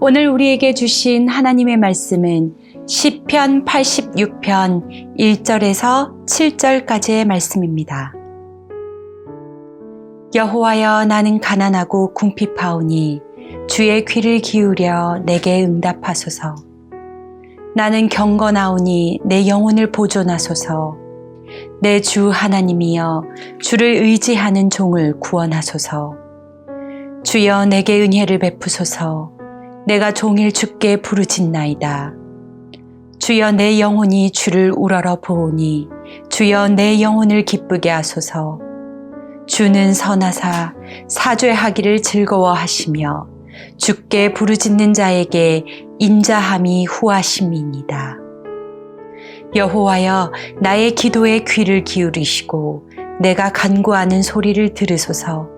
오늘 우리에게 주신 하나님의 말씀은 시편 86편 1절에서 7절까지의 말씀입니다. 여호와여, 나는 가난하고 궁핍하오니 주의 귀를 기울여 내게 응답하소서. 나는 경건하오니 내 영혼을 보존하소서. 내 주 하나님이여, 주를 의지하는 종을 구원하소서. 주여, 내게 은혜를 베푸소서. 내가 종일 주께 부르짖나이다. 주여, 내 영혼이 주를 우러러 보오니 주여, 내 영혼을 기쁘게 하소서. 주는 선하사 사죄하기를 즐거워하시며 주께 부르짖는 자에게 인자함이 후하심이니이다. 여호와여, 나의 기도에 귀를 기울이시고 내가 간구하는 소리를 들으소서.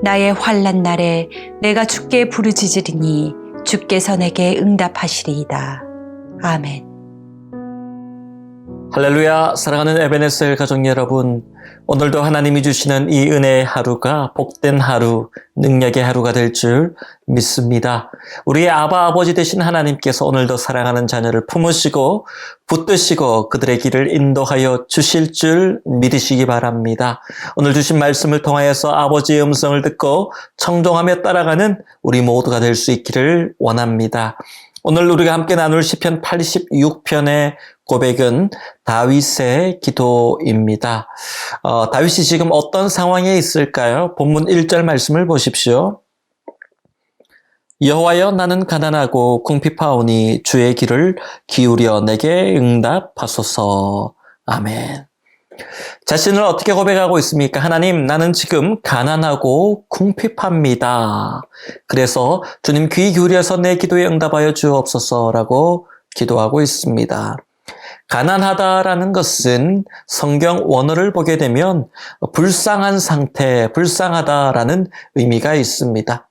나의 환난 날에 내가 주께 부르짖으리니 주께서 내게 응답하시리이다. 아멘. 할렐루야. 사랑하는 에베네셀 가족 여러분, 오늘도 하나님이 주시는 이 은혜의 하루가 복된 하루, 능력의 하루가 될 줄 믿습니다. 우리의 아버지 되신 하나님께서 오늘도 사랑하는 자녀를 품으시고 붙드시고 그들의 길을 인도하여 주실 줄 믿으시기 바랍니다. 오늘 주신 말씀을 통하여서 아버지의 음성을 듣고 청종하며 따라가는 우리 모두가 될 수 있기를 원합니다. 오늘 우리가 함께 나눌 시편 86편의 고백은 다윗의 기도입니다. 다윗이 지금 어떤 상황에 있을까요? 본문 1절 말씀을 보십시오. 여호와여, 나는 가난하고 궁핍하오니 주의 귀를 기울여 내게 응답하소서. 아멘. 자신을 어떻게 고백하고 있습니까? 하나님, 나는 지금 가난하고 궁핍합니다. 그래서 주님 귀 기울여서 내 기도에 응답하여 주옵소서라고 기도하고 있습니다. 가난하다라는 것은 성경 원어를 보게 되면 불쌍한 상태, 불쌍하다라는 의미가 있습니다.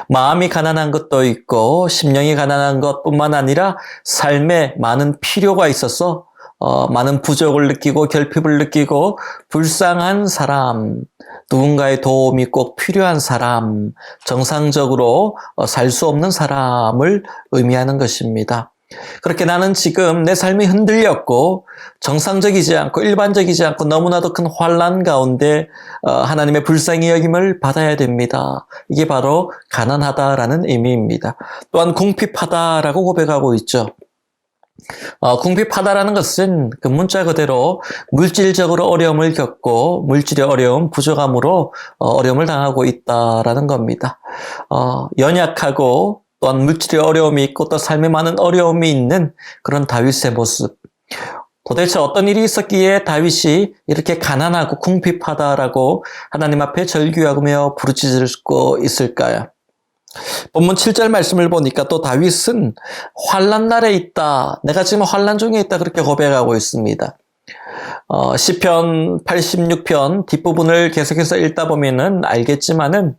마음이 가난한 것도 있고 심령이 가난한 것뿐만 아니라 삶에 많은 필요가 있어서 많은 부족을 느끼고 결핍을 느끼고 불쌍한 사람, 누군가의 도움이 꼭 필요한 사람, 정상적으로 살 수 없는 사람을 의미하는 것입니다. 그렇게 나는 지금 내 삶이 흔들렸고 정상적이지 않고 일반적이지 않고 너무나도 큰 환난 가운데 하나님의 불쌍히 여김을 받아야 됩니다. 이게 바로 가난하다라는 의미입니다. 또한 궁핍하다라고 고백하고 있죠. 궁핍하다라는 것은 그 문자 그대로 물질적으로 어려움을 겪고 물질의 어려움, 부족함으로 어려움을 당하고 있다라는 겁니다. 연약하고 또한 물질의 어려움이 있고 또 삶에 많은 어려움이 있는 그런 다윗의 모습. 도대체 어떤 일이 있었기에 다윗이 이렇게 가난하고 궁핍하다라고 하나님 앞에 절규하며 부르짖고 있을까요? 본문 7절 말씀을 보니까 또 다윗은 환난 날에 있다. 내가 지금 환난 중에 있다. 그렇게 고백하고 있습니다. 시편 86편 뒷부분을 계속해서 읽다 보면은 알겠지만은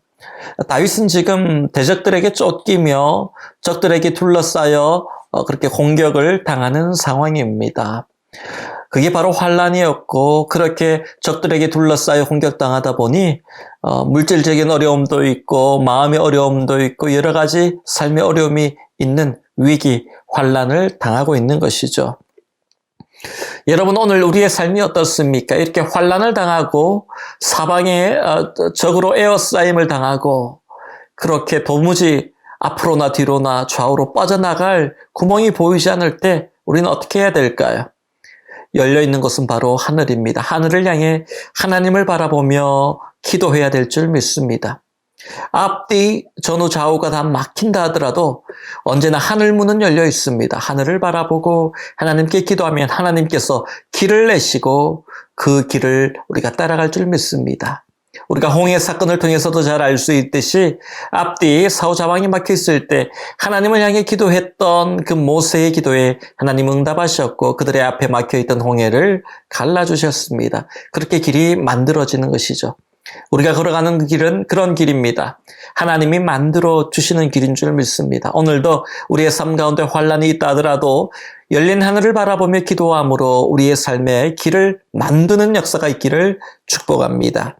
다윗은 지금 대적들에게 쫓기며 적들에게 둘러싸여 그렇게 공격을 당하는 상황입니다. 그게 바로 환난이었고 그렇게 적들에게 둘러싸여 공격당하다 보니 물질적인 어려움도 있고 마음의 어려움도 있고 여러 가지 삶의 어려움이 있는 위기, 환난을 당하고 있는 것이죠. 여러분, 오늘 우리의 삶이 어떻습니까? 이렇게 환난을 당하고 사방에 적으로 에워싸임을 당하고 그렇게 도무지 앞으로나 뒤로나 좌우로 빠져나갈 구멍이 보이지 않을 때 우리는 어떻게 해야 될까요? 열려있는 것은 바로 하늘입니다. 하늘을 향해 하나님을 바라보며 기도해야 될 줄 믿습니다. 앞뒤 전후 좌우가 다 막힌다 하더라도 언제나 하늘 문은 열려 있습니다. 하늘을 바라보고 하나님께 기도하면 하나님께서 길을 내시고 그 길을 우리가 따라갈 줄 믿습니다. 우리가 홍해 사건을 통해서도 잘 알 수 있듯이 앞뒤 사후좌방이 막혀 있을 때 하나님을 향해 기도했던 그 모세의 기도에 하나님 응답하셨고 그들의 앞에 막혀 있던 홍해를 갈라주셨습니다. 그렇게 길이 만들어지는 것이죠. 우리가 걸어가는 그 길은 그런 길입니다. 하나님이 만들어 주시는 길인 줄 믿습니다. 오늘도 우리의 삶 가운데 환난이 있다 하더라도 열린 하늘을 바라보며 기도함으로 우리의 삶에 길을 만드는 역사가 있기를 축복합니다.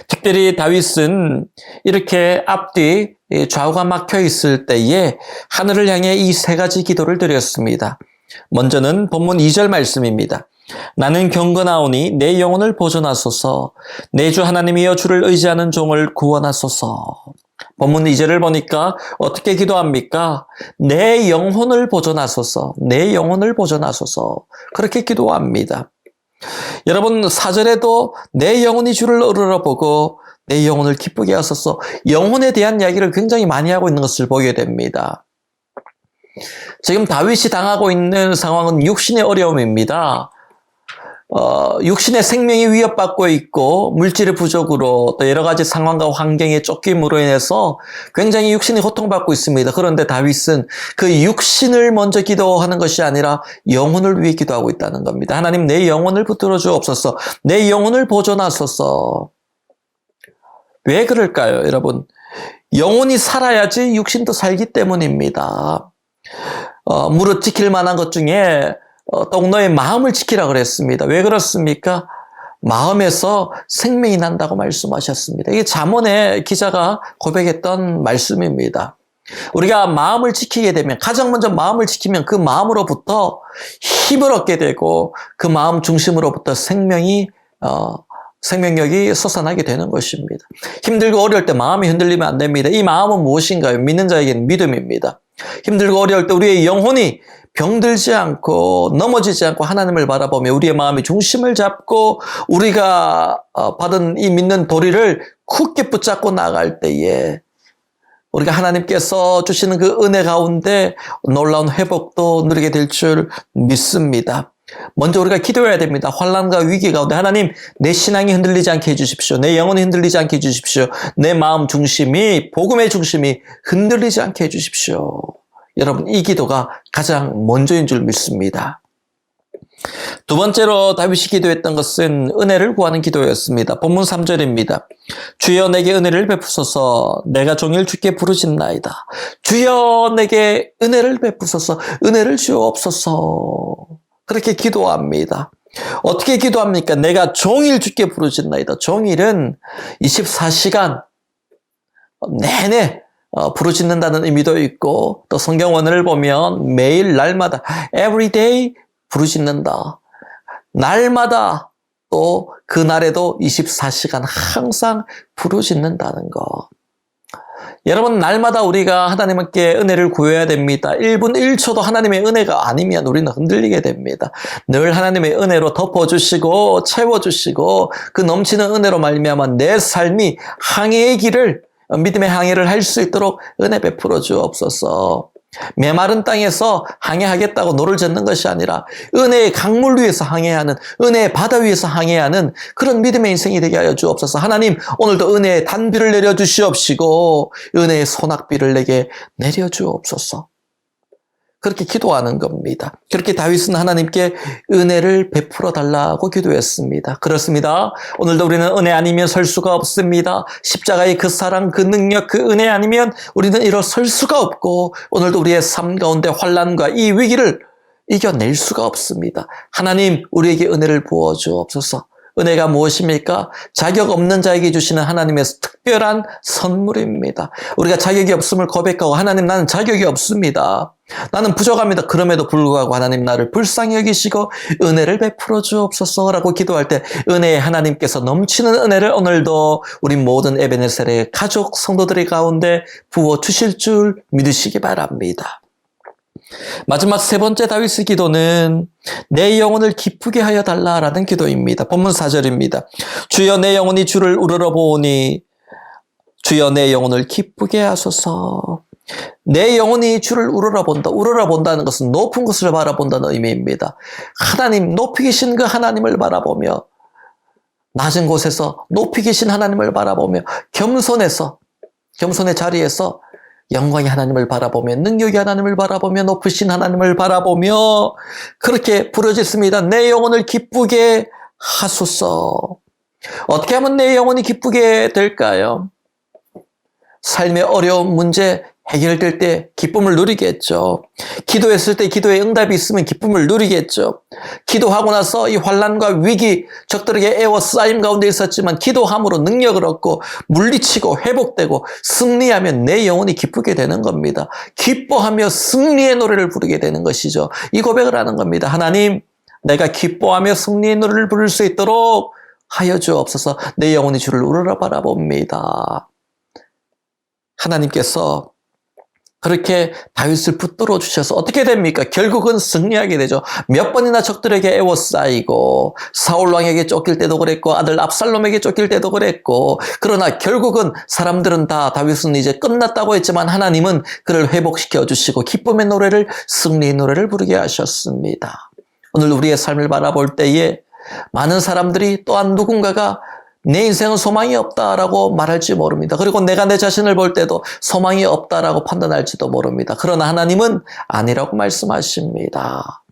특별히 다윗은 이렇게 앞뒤 좌우가 막혀 있을 때에 하늘을 향해 이 세 가지 기도를 드렸습니다. 먼저는 본문 2절 말씀입니다. 나는 경건하오니 내 영혼을 보존하소서. 내 주 하나님이여 주를 의지하는 종을 구원하소서. 본문 2절을 보니까 어떻게 기도합니까? 내 영혼을 보존하소서. 내 영혼을 보존하소서. 그렇게 기도합니다. 여러분 4절에도 내 영혼이 주를 우러러보고 내 영혼을 기쁘게 하소서. 영혼에 대한 이야기를 굉장히 많이 하고 있는 것을 보게 됩니다. 지금 다윗이 당하고 있는 상황은 육신의 어려움입니다. 육신의 생명이 위협받고 있고 물질의 부족으로 또 여러 가지 상황과 환경의 쫓김으로 인해서 굉장히 육신이 고통받고 있습니다. 그런데 다윗은 그 육신을 먼저 기도하는 것이 아니라 영혼을 위해 기도하고 있다는 겁니다. 하나님 내 영혼을 붙들어 주옵소서. 내 영혼을 보존하소서. 왜 그럴까요, 여러분? 영혼이 살아야지 육신도 살기 때문입니다. 무릇 지킬 만한 것 중에 또 너의 마음을 지키라 그랬습니다. 왜 그렇습니까? 마음에서 생명이 난다고 말씀하셨습니다. 이게 잠언의 기자가 고백했던 말씀입니다. 우리가 마음을 지키게 되면 가장 먼저 마음을 지키면 그 마음으로부터 힘을 얻게 되고 그 마음 중심으로부터 생명력이 솟아나게 되는 것입니다. 힘들고 어려울 때 마음이 흔들리면 안 됩니다. 이 마음은 무엇인가요? 믿는 자에게는 믿음입니다. 힘들고 어려울 때 우리의 영혼이 병들지 않고 넘어지지 않고 하나님을 바라보며 우리의 마음의 중심을 잡고 우리가 받은 이 믿는 도리를 굳게 붙잡고 나갈 때에 우리가 하나님께서 주시는 그 은혜 가운데 놀라운 회복도 누리게 될 줄 믿습니다. 먼저 우리가 기도해야 됩니다. 환난과 위기 가운데 하나님 내 신앙이 흔들리지 않게 해주십시오. 내 영혼이 흔들리지 않게 해주십시오. 내 마음 중심이 복음의 중심이 흔들리지 않게 해주십시오. 여러분 이 기도가 가장 먼저인 줄 믿습니다. 두 번째로 다윗이 기도했던 것은 은혜를 구하는 기도였습니다. 본문 3절입니다. 주여 내게 은혜를 베푸소서. 내가 종일 주께 부르짖나이다. 주여 내게 은혜를 베푸소서. 은혜를 주옵소서. 그렇게 기도합니다. 어떻게 기도합니까? 내가 종일 주께 부르짖나이다. 종일은 24시간 내내 부르짖는다는 의미도 있고 또 성경 원어를 보면 매일 날마다 every day 부르짖는다. 날마다 또 그날에도 24시간 항상 부르짖는다는 거. 여러분 날마다 우리가 하나님께 은혜를 구해야 됩니다. 1분 1초도 하나님의 은혜가 아니면 우리는 흔들리게 됩니다. 늘 하나님의 은혜로 덮어주시고 채워주시고 그 넘치는 은혜로 말미암아 내 삶이 항해의 길을 믿음의 항해를 할 수 있도록 은혜 베풀어 주옵소서. 메마른 땅에서 항해하겠다고 노를 젓는 것이 아니라 은혜의 강물 위에서 항해하는 은혜의 바다 위에서 항해하는 그런 믿음의 인생이 되게 하여 주옵소서. 하나님 오늘도 은혜의 단비를 내려주시옵시고 은혜의 소낙비를 내게 내려주옵소서. 그렇게 기도하는 겁니다. 그렇게 다윗은 하나님께 은혜를 베풀어 달라고 기도했습니다. 그렇습니다. 오늘도 우리는 은혜 아니면 설 수가 없습니다. 십자가의 그 사랑, 그 능력, 그 은혜 아니면 우리는 일어설 수가 없고 오늘도 우리의 삶 가운데 환난과 이 위기를 이겨낼 수가 없습니다. 하나님 우리에게 은혜를 부어 주옵소서. 은혜가 무엇입니까? 자격 없는 자에게 주시는 하나님의 특별한 선물입니다. 우리가 자격이 없음을 고백하고 하나님 나는 자격이 없습니다. 나는 부족합니다. 그럼에도 불구하고 하나님 나를 불쌍히 여기시고 은혜를 베풀어 주옵소서라고 기도할 때 은혜의 하나님께서 넘치는 은혜를 오늘도 우리 모든 에베네셀의 가족 성도들의 가운데 부어 주실 줄 믿으시기 바랍니다. 마지막 세 번째 다윗의 기도는 내 영혼을 기쁘게 하여 달라라는 기도입니다. 본문 4절입니다. 주여 내 영혼이 주를 우러러보오니 주여 내 영혼을 기쁘게 하소서. 내 영혼이 주를 우러러본다. 우러러본다는 것은 높은 곳을 바라본다는 의미입니다. 하나님, 높이 계신 그 하나님을 바라보며 낮은 곳에서 높이 계신 하나님을 바라보며 겸손의 자리에서 영광의 하나님을 바라보며 능력의 하나님을 바라보며 높으신 하나님을 바라보며 그렇게 부르짖습니다. 내 영혼을 기쁘게 하소서. 어떻게 하면 내 영혼이 기쁘게 될까요? 삶의 어려운 문제 해결될 때 기쁨을 누리겠죠. 기도했을 때 기도에 응답이 있으면 기쁨을 누리겠죠. 기도하고 나서 이 환난과 위기, 적들에게 애워싸임 가운데 있었지만 기도함으로 능력을 얻고 물리치고 회복되고 승리하면 내 영혼이 기쁘게 되는 겁니다. 기뻐하며 승리의 노래를 부르게 되는 것이죠. 이 고백을 하는 겁니다. 하나님, 내가 기뻐하며 승리의 노래를 부를 수 있도록 하여 주옵소서. 내 영혼이 주를 우러러 바라봅니다. 하나님께서 그렇게 다윗을 붙들어 주셔서 어떻게 됩니까? 결국은 승리하게 되죠. 몇 번이나 적들에게 애워싸이고 사울 왕에게 쫓길 때도 그랬고 아들 압살롬에게 쫓길 때도 그랬고, 그러나 결국은 사람들은 다 다윗은 이제 끝났다고 했지만 하나님은 그를 회복시켜 주시고 기쁨의 노래를, 승리의 노래를 부르게 하셨습니다. 오늘 우리의 삶을 바라볼 때에 많은 사람들이 또한 누군가가 내 인생은 소망이 없다라고 말할지 모릅니다. 그리고 내가 내 자신을 볼 때도 소망이 없다라고 판단할지도 모릅니다. 그러나 하나님은 아니라고 말씀하십니다.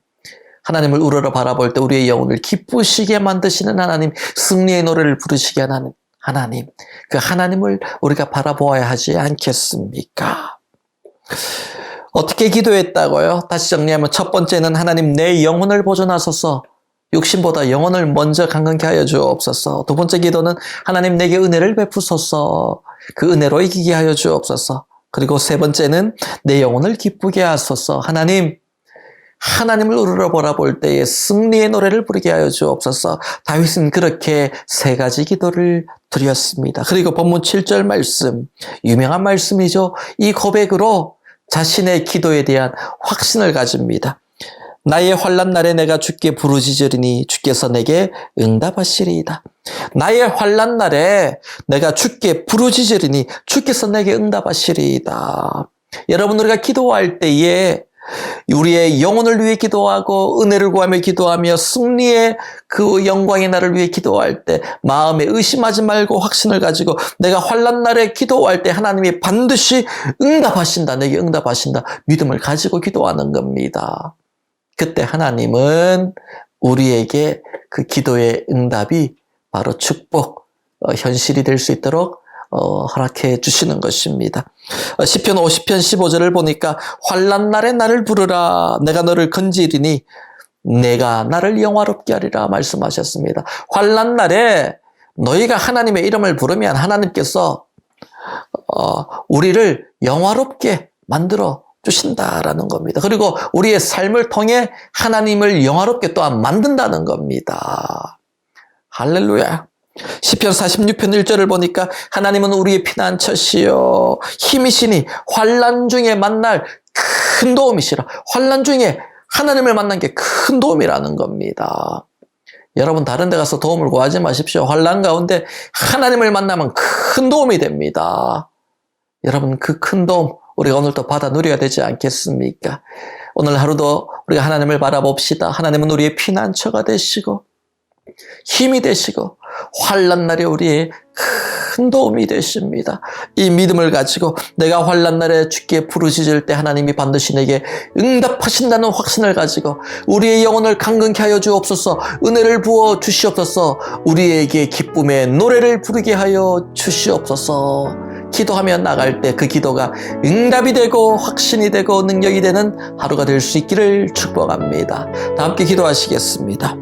하나님을 우러러 바라볼 때 우리의 영혼을 기쁘시게 만드시는 하나님, 승리의 노래를 부르시게 하는 하나님, 그 하나님을 우리가 바라보아야 하지 않겠습니까? 어떻게 기도했다고요? 다시 정리하면 첫 번째는 하나님 내 영혼을 보존하소서, 육신보다 영혼을 먼저 강건케 하여 주옵소서. 두 번째 기도는 하나님 내게 은혜를 베푸소서, 그 은혜로 이기게 하여 주옵소서. 그리고 세 번째는 내 영혼을 기쁘게 하소서. 하나님, 하나님을 우러러 바라볼 때에 승리의 노래를 부르게 하여 주옵소서. 다윗은 그렇게 세 가지 기도를 드렸습니다. 그리고 본문 7절 말씀, 유명한 말씀이죠. 이 고백으로 자신의 기도에 대한 확신을 가집니다. 나의 환난 날에 내가 주께 부르짖으리니 주께서 내게 응답하시리이다. 나의 환난 날에 내가 주께 부르짖으리니 주께서 내게 응답하시리이다. 여러분, 우리가 기도할 때에 우리의 영혼을 위해 기도하고 은혜를 구하며 기도하며 승리의 그 영광의 날을 위해 기도할 때 마음에 의심하지 말고 확신을 가지고 내가 환난 날에 기도할 때 하나님이 반드시 응답하신다, 내게 응답하신다, 믿음을 가지고 기도하는 겁니다. 그때 하나님은 우리에게 그 기도의 응답이 바로 축복, 현실이 될 수 있도록 허락해 주시는 것입니다. 시편 50편 15절을 보니까 환난 날에 나를 부르라, 내가 너를 건지리니 내가 나를 영화롭게 하리라 말씀하셨습니다. 환난 날에 너희가 하나님의 이름을 부르면 하나님께서 우리를 영화롭게 만들어 주신다라는 겁니다. 그리고 우리의 삶을 통해 하나님을 영화롭게 또한 만든다는 겁니다. 할렐루야. 시편 46편 1절을 보니까 하나님은 우리의 피난처시요 힘이시니 환난 중에 만날 큰 도움이시라. 환난 중에 하나님을 만난 게 큰 도움이라는 겁니다. 여러분, 다른 데 가서 도움을 구하지 마십시오. 환난 가운데 하나님을 만나면 큰 도움이 됩니다. 여러분, 그 큰 도움 우리가 오늘도 받아 누려야 되지 않겠습니까? 오늘 하루도 우리가 하나님을 바라봅시다. 하나님은 우리의 피난처가 되시고 힘이 되시고 환난 날에 우리의 큰 도움이 되십니다. 이 믿음을 가지고 내가 환난 날에 주께 부르짖을 때 하나님이 반드시 내게 응답하신다는 확신을 가지고 우리의 영혼을 강건케 하여 주옵소서, 은혜를 부어 주시옵소서, 우리에게 기쁨의 노래를 부르게 하여 주시옵소서. 기도하며 나갈 때 그 기도가 응답이 되고 확신이 되고 능력이 되는 하루가 될 수 있기를 축복합니다. 다 함께 기도하시겠습니다.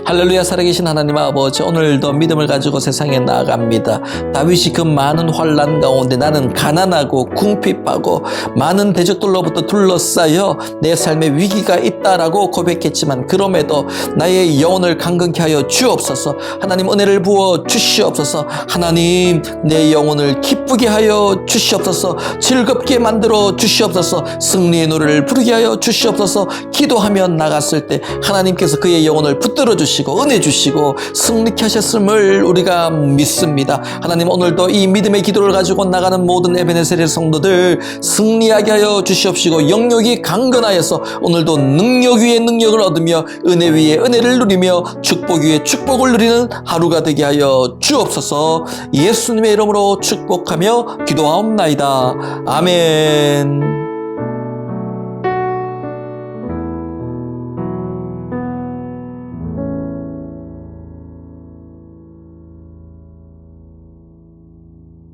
할렐루야. 살아계신 하나님 아버지, 오늘도 믿음을 가지고 세상에 나아갑니다. 다윗이 그 많은 환난 가운데 나는 가난하고 궁핍하고 많은 대적들로부터 둘러싸여 내 삶에 위기가 있다라고 고백했지만 그럼에도 나의 영혼을 강건케 하여 주옵소서. 하나님, 은혜를 부어 주시옵소서. 하나님, 내 영혼을 기쁘게 하여 주시옵소서. 즐겁게 만들어 주시옵소서. 승리의 노래를 부르게 하여 주시옵소서. 기도하며 나갔을 때 하나님께서 그의 영혼을 붙들어 주시고 은혜 주시고 승리케 하셨음을 우리가 믿습니다. 하나님, 오늘도 이 믿음의 기도를 가지고 나가는 모든 에베네셀의 성도들 승리하게 하여 주시옵시고 영역이 강건하여서 오늘도 능력 위에 능력을 얻으며 은혜 위에 은혜를 누리며 축복 위에 축복을 누리는 하루가 되게 하여 주옵소서. 예수님의 이름으로 축복하며 기도하옵나이다. 아멘.